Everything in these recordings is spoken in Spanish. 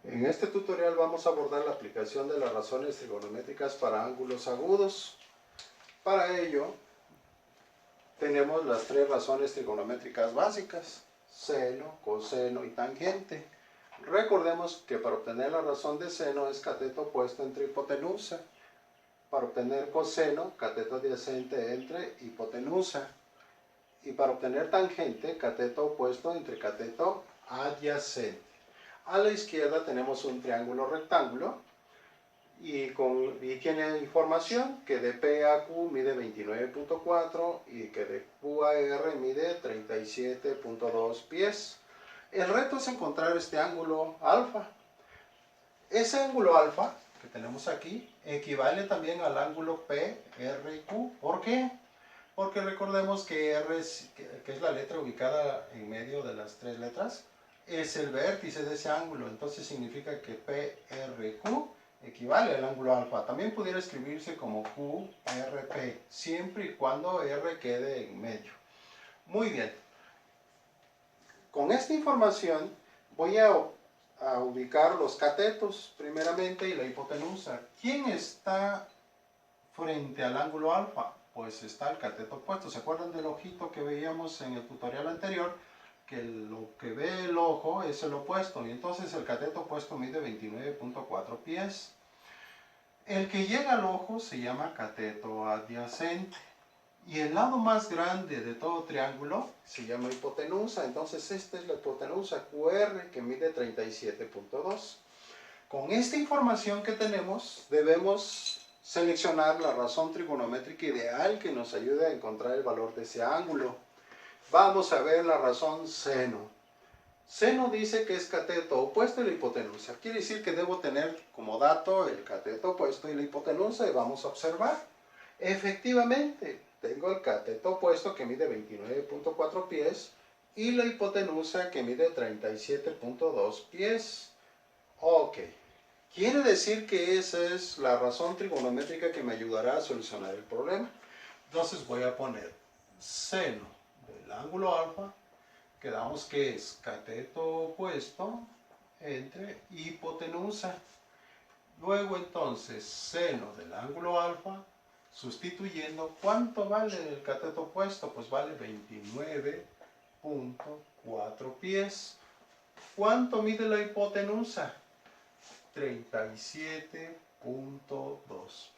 En este tutorial vamos a abordar la aplicación de las razones trigonométricas para ángulos agudos. Para ello, tenemos las tres razones trigonométricas básicas: seno, coseno y tangente. Recordemos que para obtener la razón de seno es cateto opuesto entre hipotenusa. Para obtener coseno, cateto adyacente entre hipotenusa. Y para obtener tangente, cateto opuesto entre cateto adyacente. A la izquierda tenemos un triángulo rectángulo y tiene información que de P a Q mide 29.4 y que de Q a R mide 37.2 pies. El reto es encontrar este ángulo alfa. Ese ángulo alfa que tenemos aquí equivale también al ángulo P, R y Q. ¿Por qué? Porque recordemos que R, que es la letra ubicada en medio de las tres letras, es el vértice de ese ángulo. Entonces significa que PRQ equivale al ángulo alfa. También pudiera escribirse como QRP, siempre y cuando R quede en medio. Muy bien. Con esta información voy a ubicar los catetos primeramente y la hipotenusa. ¿Quién está frente al ángulo alfa? Pues está el cateto opuesto. ¿Se acuerdan del ojito que veíamos en el tutorial anterior? Que lo que ve el ojo es el opuesto, y entonces el cateto opuesto mide 29.4 pies. El que llega al ojo se llama cateto adyacente, y el lado más grande de todo triángulo se llama hipotenusa. Entonces esta es la hipotenusa QR, que mide 37.2. Con esta información que tenemos, debemos seleccionar la razón trigonométrica ideal que nos ayude a encontrar el valor de ese ángulo. Vamos a ver la razón seno. Seno dice que es cateto opuesto y la hipotenusa. Quiere decir que debo tener como dato el cateto opuesto y la hipotenusa, y vamos a observar. Efectivamente, tengo el cateto opuesto que mide 29.4 pies y la hipotenusa que mide 37.2 pies. Ok. Quiere decir que esa es la razón trigonométrica que me ayudará a solucionar el problema. Entonces voy a poner seno del ángulo alfa, quedamos que es cateto opuesto entre hipotenusa. Luego entonces seno del ángulo alfa, sustituyendo, ¿cuánto vale el cateto opuesto? Pues vale 29.4 pies. ¿Cuánto mide la hipotenusa? 37.2.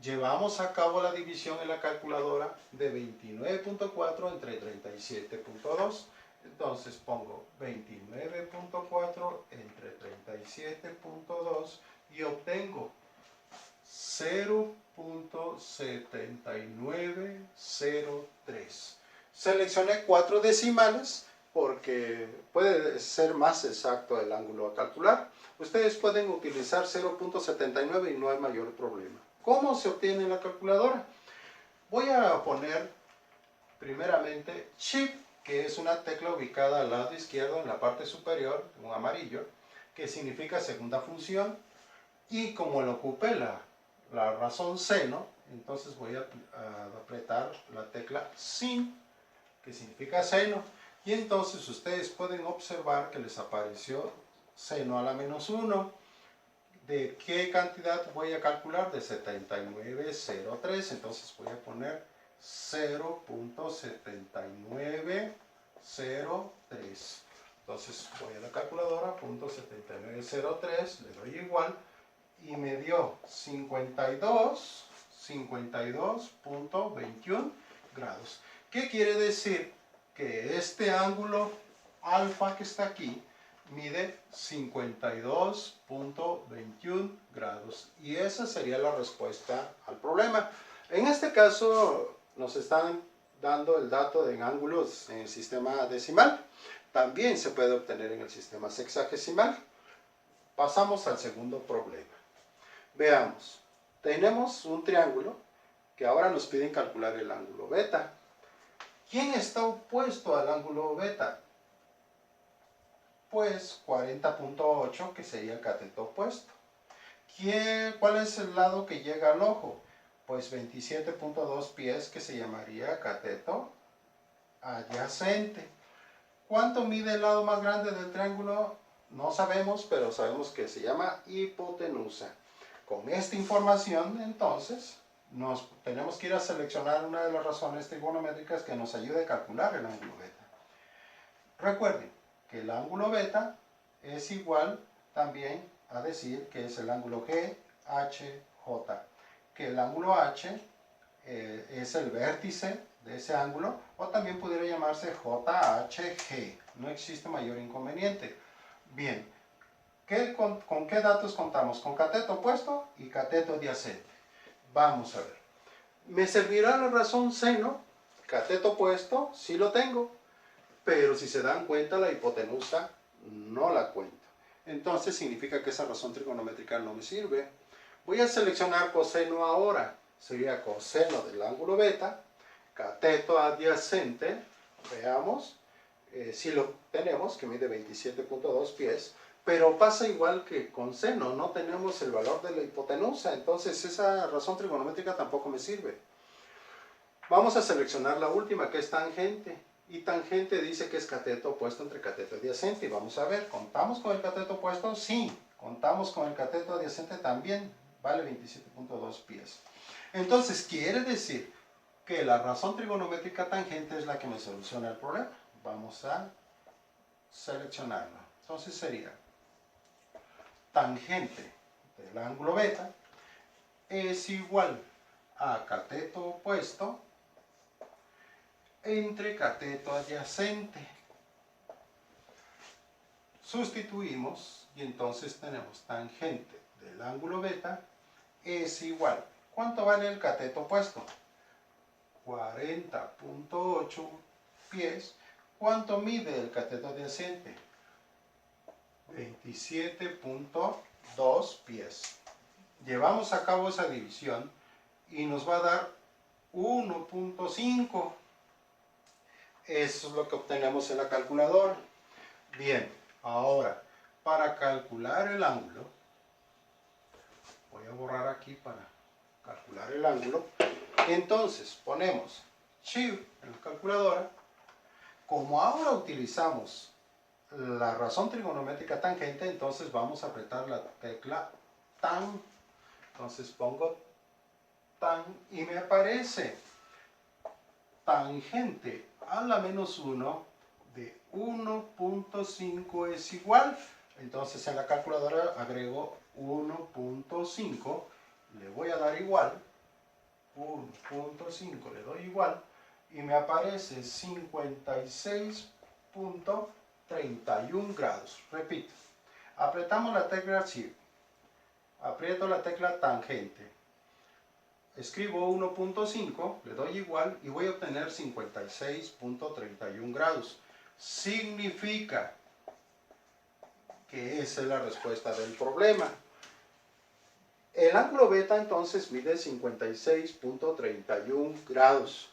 Llevamos a cabo la división en la calculadora de 29.4 entre 37.2. Entonces pongo 29.4 entre 37.2 y obtengo 0.7903. Seleccioné 4 decimales porque puede ser más exacto el ángulo a calcular. Ustedes pueden utilizar 0.79 y no hay mayor problema. ¿Cómo se obtiene en la calculadora? Voy a poner primeramente Shift, que es una tecla ubicada al lado izquierdo en la parte superior, un amarillo, que significa segunda función, y como lo ocupé la razón seno, entonces voy a apretar la tecla Sin, que significa seno, y entonces ustedes pueden observar que les apareció seno a la menos 1. ¿De qué cantidad voy a calcular? De 7903. Entonces voy a poner 0.7903. Entonces voy a la calculadora, .7903, le doy igual y me dio 52.21 grados. ¿Qué quiere decir? Que este ángulo alfa que está aquí mide 52.21 grados, y esa sería la respuesta al problema. En este caso nos están dando el dato de ángulos en el sistema decimal. También se puede obtener en el sistema sexagesimal. Pasamos al segundo problema. Veamos, tenemos un triángulo que ahora nos piden calcular el ángulo beta. ¿Quién está opuesto al ángulo beta? Pues 40.8, que sería el cateto opuesto. ¿Cuál es el lado que llega al ojo? Pues 27.2 pies, que se llamaría cateto adyacente. ¿Cuánto mide el lado más grande del triángulo no sabemos, pero sabemos que se llama hipotenusa. Con esta información, entonces, tenemos que ir a seleccionar una de las razones trigonométricas que nos ayude a calcular el ángulo beta. Recuerden que el ángulo beta es igual también a decir que es el ángulo GHJ, que el ángulo H es el vértice de ese ángulo, o también pudiera llamarse JHG, no existe mayor inconveniente. Bien, ¿con qué datos contamos? Con cateto opuesto y cateto adyacente. Vamos a ver. ¿Me servirá la razón seno? Cateto opuesto, sí lo tengo, pero si se dan cuenta la hipotenusa no la cuento. Entonces significa que esa razón trigonométrica no me sirve. Voy a seleccionar coseno ahora. Sería coseno del ángulo beta, cateto adyacente, veamos, si lo tenemos, que mide 27.2 pies, pero pasa igual que con seno, no tenemos el valor de la hipotenusa, entonces esa razón trigonométrica tampoco me sirve. Vamos a seleccionar la última, que es tangente, y tangente dice que es cateto opuesto entre cateto adyacente, y vamos a ver, ¿contamos con el cateto opuesto? Sí, contamos con el cateto adyacente también, vale 27.2 pies. Entonces, quiere decir que la razón trigonométrica tangente es la que me soluciona el problema. Vamos a seleccionarla. Entonces sería tangente del ángulo beta es igual a cateto opuesto entre cateto adyacente. Sustituimos y entonces tenemos tangente del ángulo beta es igual. ¿Cuánto vale el cateto opuesto? 40.8 pies. ¿Cuánto mide el cateto adyacente? 27.2 pies. Llevamos a cabo esa división y nos va a dar 1.5. Eso es lo que obtenemos en la calculadora. Bien, ahora, para calcular el ángulo, voy a borrar aquí para calcular el ángulo. Entonces, ponemos Shift en la calculadora. Como ahora utilizamos la razón trigonométrica tangente, entonces vamos a apretar la tecla tan. Entonces pongo tan y me aparece tangente a la menos 1 de 1.5 es igual. Entonces en la calculadora agrego 1.5, le voy a dar igual, 1.5 le doy igual, y me aparece 56.31 grados. Repito, apretamos la tecla Shift, aprieto la tecla tangente, escribo 1.5, le doy igual y voy a obtener 56.31 grados. Significa que esa es la respuesta del problema. El ángulo beta entonces mide 56.31 grados.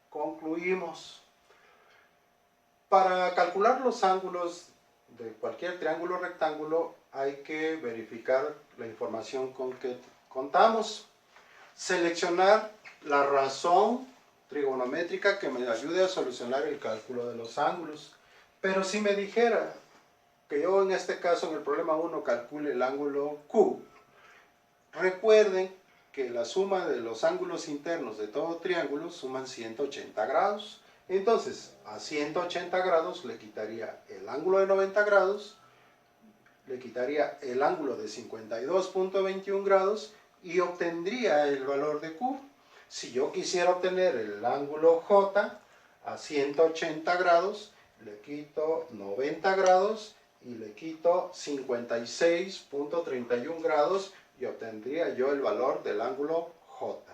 Concluimos. Para calcular los ángulos de cualquier triángulo o rectángulo hay que verificar la información con que contamos. Seleccionar la razón trigonométrica que me ayude a solucionar el cálculo de los ángulos. Pero si me dijera que yo en este caso en el problema 1 calcule el ángulo Q, recuerden que la suma de los ángulos internos de todo triángulo suman 180 grados. Entonces, a 180 grados le quitaría el ángulo de 90 grados, le quitaría el ángulo de 52.21 grados y obtendría el valor de Q. Si yo quisiera obtener el ángulo J a 180 grados, le quito 90 grados y le quito 56.31 grados y obtendría yo el valor del ángulo J.